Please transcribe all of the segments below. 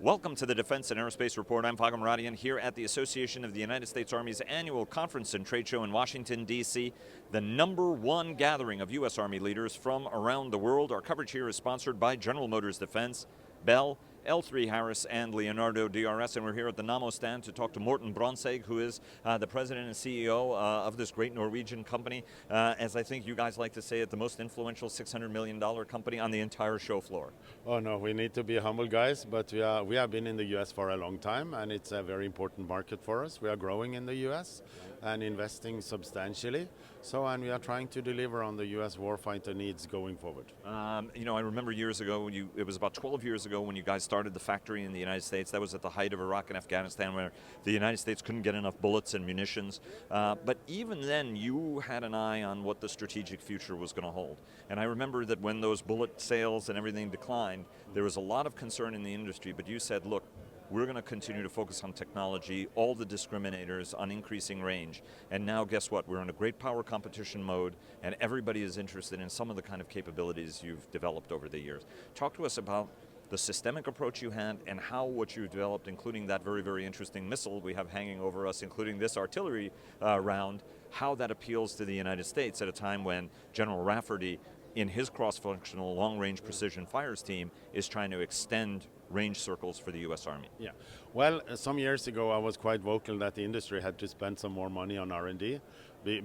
Welcome to the Defense and Aerospace Report. I'm Fagam Radian here at the Association of the United States Army's annual conference and trade show in Washington, D.C., the #1 gathering of U.S. Army leaders from around the world. Our coverage here is sponsored by General Motors Defense, Bell, L3 Harris, and Leonardo DRS, and we're here at the Nammo stand to talk to Morten Brandtzæg, who is the president and CEO of this great Norwegian company. As I think you guys like to say it, the most influential $600 million company on the entire show floor. Oh no, we need to be humble guys, but we have been in the US for a long time, and it's a very important market for us. We are growing in the US and investing substantially, and we are trying to deliver on the US warfighter needs going forward. I remember years ago, it was about 12 years ago when you guys started the factory in the United States. That was at the height of Iraq and Afghanistan, where the United States couldn't get enough bullets and munitions. But even then, you had an eye on what the strategic future was going to hold. And I remember that when those bullet sales and everything declined, there was a lot of concern in the industry, but you said, look, we're going to continue to focus on technology, all the discriminators, on increasing range. And now guess what? We're in a great power competition mode, and everybody is interested in some of the kind of capabilities you've developed over the years. Talk to us about the systemic approach you had and how what you developed, including that very, very interesting missile we have hanging over us, including this artillery round, how that appeals to the United States at a time when General Rafferty, in his cross-functional long-range precision fires team, is trying to extend range circles for the U.S. Army. Yeah, well, some years ago I was quite vocal that the industry had to spend some more money on R&D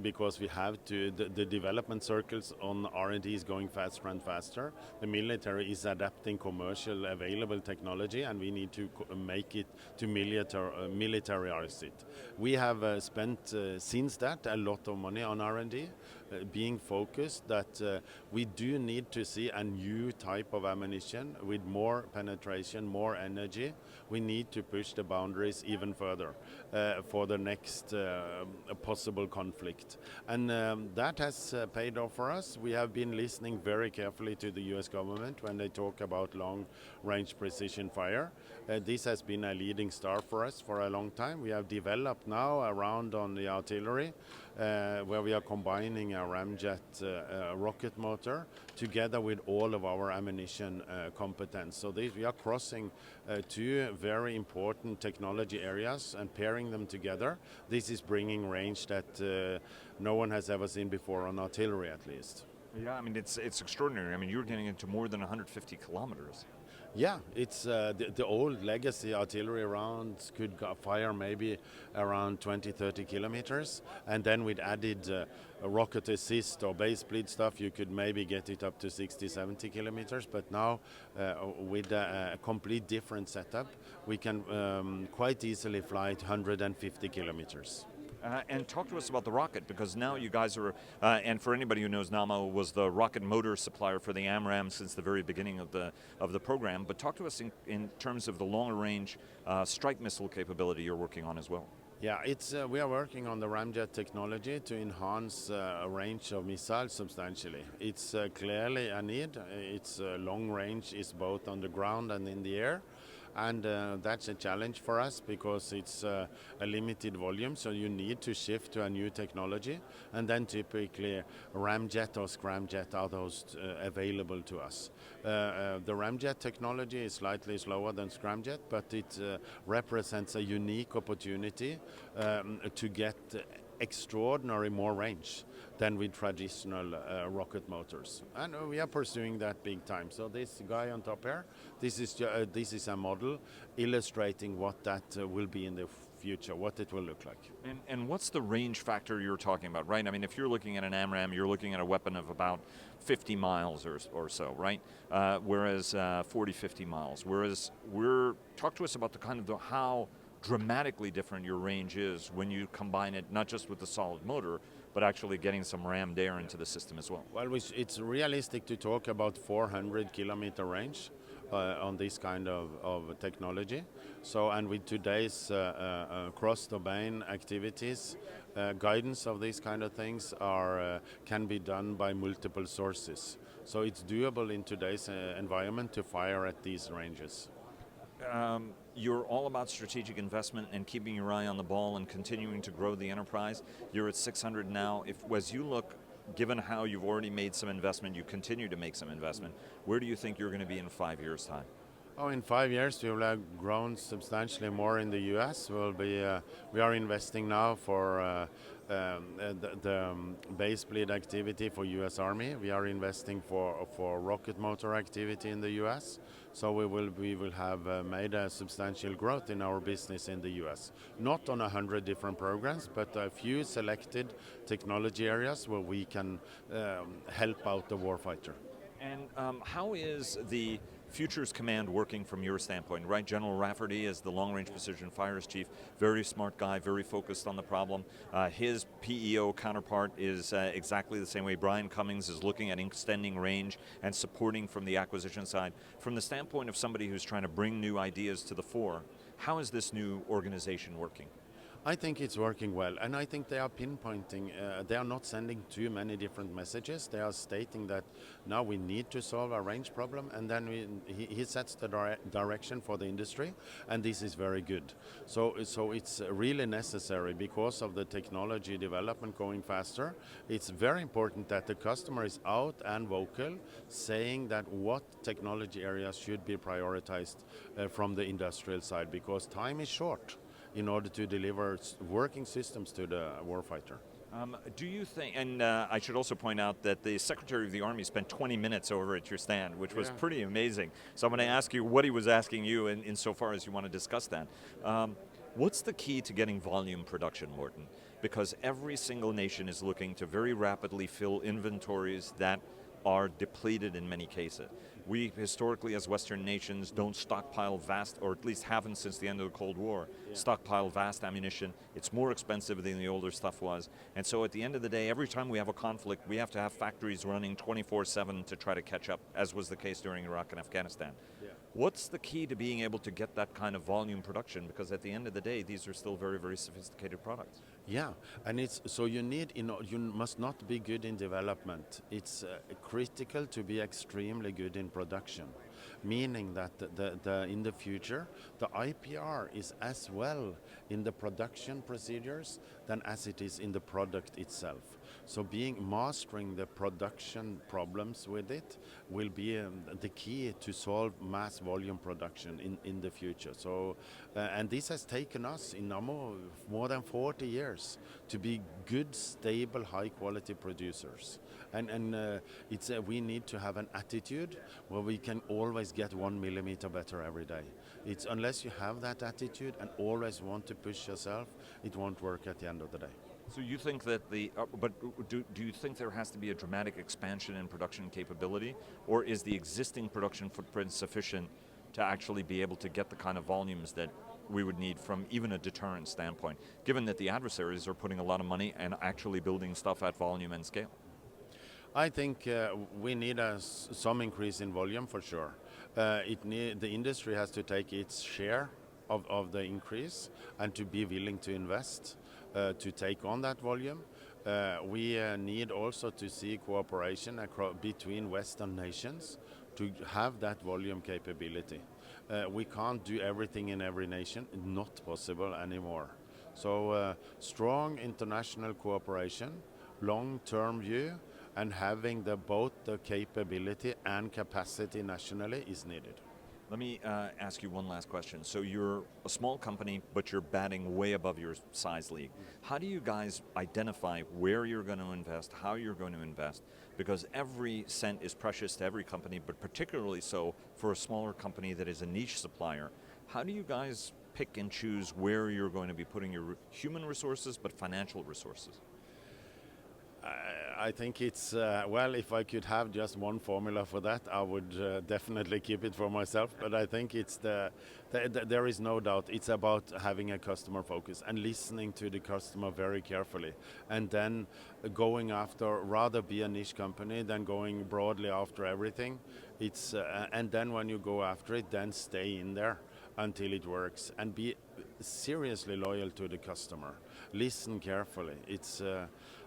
because we have to, the development circles on R&D is going faster and faster. The military is adapting commercial available technology, and we need to make it to militarize it. We have spent since that a lot of money on R&D, being focused that we do need to see a new type of ammunition with more penetration, more energy. We need to push the boundaries even further for the next possible conflict. And that has paid off for us. We have been listening very carefully to the US government when they talk about long-range precision fire. This has been a leading star for us for a long time. We have developed now a round on the artillery where we are combining a ramjet rocket motor together with all of our ammunition competence. So we are crossing two very important technology areas and pairing them together. This is bringing range that no one has ever seen before on artillery, at least. Yeah, I mean, it's extraordinary. I mean, you're getting into more than 150 kilometers. Yeah, it's the old legacy artillery rounds could fire maybe around 20-30 kilometers, and then with added rocket assist or base bleed stuff, you could maybe get it up to 60-70 kilometers. But now, with a complete different setup, we can quite easily fly 150 kilometers. And talk to us about the rocket, because now you guys are, and for anybody who knows, Nammo was the rocket motor supplier for the AMRAAM since the very beginning of the program. But talk to us in terms of the longer range strike missile capability you're working on as well. Yeah, we are working on the ramjet technology to enhance a range of missiles substantially. It's clearly a need. Its long range is both on the ground and in the air. And that's a challenge for us because it's a limited volume, so you need to shift to a new technology. And then typically ramjet or scramjet are those available to us. The ramjet technology is slightly slower than scramjet, but it represents a unique opportunity to get extraordinary more range than with traditional rocket motors, and we are pursuing that big time. So this guy on top here, this is a model illustrating what that will be in the future, what it will look like. And what's the range factor you're talking about, right? I mean, if you're looking at an AMRAAM, you're looking at a weapon of about 50 miles or so, right? Whereas 40, 50 miles. Whereas talk to us about the kind of how dramatically different your range is when you combine it not just with the solid motor, but actually getting some rammed air into the system as well. Well, it's realistic to talk about 400 kilometer range on this kind of technology. So, and with today's cross-domain activities, guidance of these kind of things can be done by multiple sources. So it's doable in today's environment to fire at these ranges. You're all about strategic investment and keeping your eye on the ball and continuing to grow the enterprise. You're at 600 now. As you look, given how you've already made some investment, you continue to make some investment, where do you think you're going to be in 5 years' time? Oh, in 5 years we will have grown substantially more in the U.S. We are investing now for the base bleed activity for U.S. Army. We are investing for rocket motor activity in the U.S. So we will have made a substantial growth in our business in the U.S. Not on 100 different programs, but a few selected technology areas where we can help out the warfighter. And how is the Futures Command working from your standpoint, right? General Rafferty is the long-range precision fires chief, very smart guy, very focused on the problem. His PEO counterpart is exactly the same way. Brian Cummings is looking at extending range and supporting from the acquisition side. From the standpoint of somebody who's trying to bring new ideas to the fore, how is this new organization working? I think it's working well, and I think they are pinpointing, they are not sending too many different messages. They are stating that now we need to solve a range problem, and then he sets the direction for the industry, and this is very good. So it's really necessary because of the technology development going faster. It's very important that the customer is out and vocal, saying that what technology areas should be prioritized from the industrial side, because time is short in order to deliver working systems to the warfighter. Do you think, and I should also point out that the Secretary of the Army spent 20 minutes over at your stand, which was pretty amazing. So I'm going to ask you what he was asking you insofar as you want to discuss that. What's the key to getting volume production, Morten? Because every single nation is looking to very rapidly fill inventories that are depleted in many cases. We historically, as Western nations, don't stockpile vast, or at least haven't since the end of the Cold War, stockpile vast ammunition. It's more expensive than the older stuff was. And so at the end of the day, every time we have a conflict, we have to have factories running 24/7 to try to catch up, as was the case during Iraq and Afghanistan. What's the key to being able to get that kind of volume production? Because at the end of the day, these are still very, very sophisticated products. Yeah, and it's so you must not be good in development. It's critical to be extremely good in production, meaning that in the future the IPR is as well in the production procedures than as it is in the product itself. So mastering the production problems with it will be the key to solve mass volume production in the future. So and this has taken us in Nammo more than 40 years to be good, stable, high quality producers. And we need to have an attitude where we can always get 1 millimeter better every day. It's unless you have that attitude and always want to push yourself, it won't work at the end of the day. So you think that do you think there has to be a dramatic expansion in production capability, or is the existing production footprint sufficient to actually be able to get the kind of volumes that we would need from even a deterrent standpoint, given that the adversaries are putting a lot of money and actually building stuff at volume and scale? I think we need some increase in volume for sure. The industry has to take its share of the increase and to be willing to invest to take on that volume. We need also to see cooperation between Western nations to have that volume capability. We can't do everything in every nation, not possible anymore. So strong international cooperation, long-term view, and having both the capability and capacity nationally is needed. Let me ask you one last question. So you're a small company, but you're batting way above your size league. How do you guys identify where you're going to invest, how you're going to invest? Because every cent is precious to every company, but particularly so for a smaller company that is a niche supplier. How do you guys pick and choose where you're going to be putting your human resources, but financial resources? I think it's, well, if I could have just one formula for that, I would definitely keep it for myself. But I think it's there is no doubt it's about having a customer focus and listening to the customer very carefully. And then going after, rather be a niche company than going broadly after everything. And then when you go after it, then stay in there until it works and be seriously loyal to the customer. Listen carefully.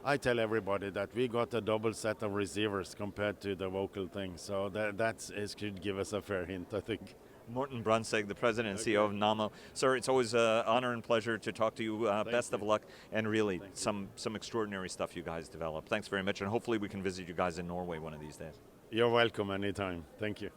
I tell everybody that we got a double set of receivers compared to the vocal thing, so that should give us a fair hint, I think. Morten Brandtzæg, the President and CEO of Nammo. Sir, it's always an honor and pleasure to talk to you. Best of luck, and really some extraordinary stuff you guys developed. Thanks very much, and hopefully we can visit you guys in Norway one of these days. You're welcome anytime. Thank you.